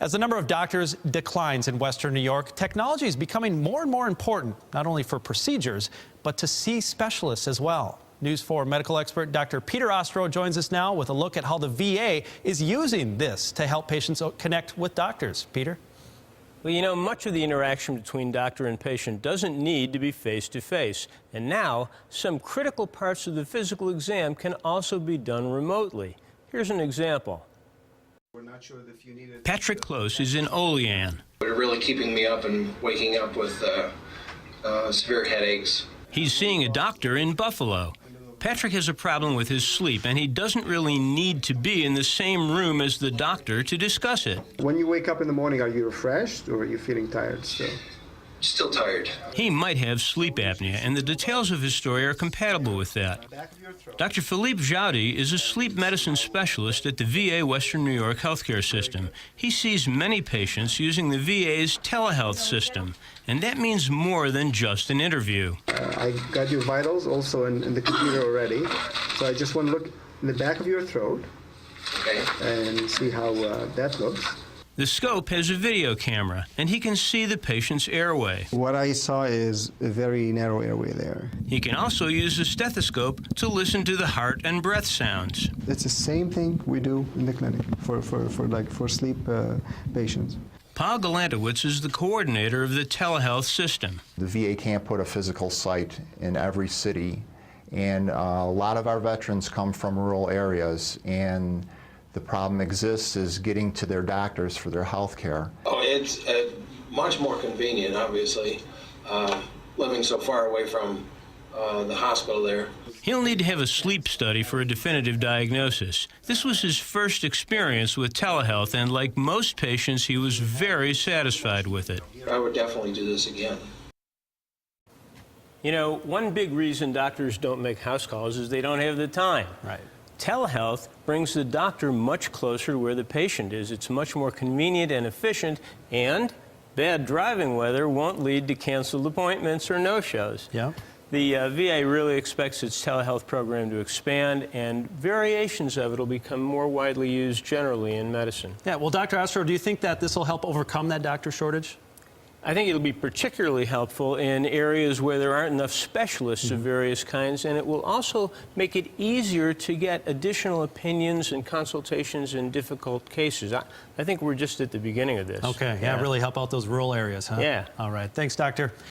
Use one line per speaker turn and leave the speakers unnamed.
As the number of doctors declines in Western New York, technology is becoming more and more important, not only for procedures, but to see specialists as well. News 4 medical expert Dr. Peter Ostro joins us now with a look at how the VA is using this to help patients connect with doctors. Peter?
Well, you know, much of the interaction between doctor and patient doesn't need to be face-to-face. And now, some critical parts of the physical exam can also be done remotely. Here's an example. Patrick Close is in Olean.
They're really keeping me up and waking up with severe headaches.
He's seeing a doctor in Buffalo. Patrick has a problem with his sleep, and he doesn't really need to be in the same room as the doctor to discuss it.
When you wake up in the morning, are you refreshed or are you feeling tired still?
Still tired.
He might have sleep apnea, and the details of his story are compatible with that. Dr. Philippe Jaudy is a sleep medicine specialist at the VA Western New York healthcare system. He sees many patients using the VA's telehealth system, and that means more than just an interview.
I got your vitals also in the computer already, so I just want to look in the back of your throat and see how that looks.
The scope has a video camera, and he can see the patient's airway.
What I saw is a very narrow airway there.
He can also use a stethoscope to listen to the heart and breath sounds.
It's the same thing we do in the clinic for sleep patients.
Paul Galantowicz is the coordinator of the telehealth system.
The VA can't put a physical site in every city, and a lot of our veterans come from rural areas, and the problem exists is getting to their doctors for their health care.
Oh, it's much more convenient, obviously, living so far away from the hospital there.
He'll need to have a sleep study for a definitive diagnosis. This was his first experience with telehealth, and like most patients, he was very satisfied with it.
I would definitely do this again.
You know, one big reason doctors don't make house calls is they don't have the time.
Right.
Telehealth brings the doctor much closer to where the patient is. It's much more convenient and efficient, and bad driving weather won't lead to canceled appointments or no-shows.
Yeah.
The VA really expects its telehealth program to expand, and variations of it will become more widely used generally in medicine.
Yeah, well, Dr. Ostro, do you think that this will help overcome that doctor shortage?
I think it'll be particularly helpful in areas where there aren't enough specialists of various kinds, and it will also make it easier to get additional opinions and consultations in difficult cases. I think we're just at the beginning of this.
Okay, yeah, really help out those rural areas, huh?
Yeah.
All right, thanks, doctor.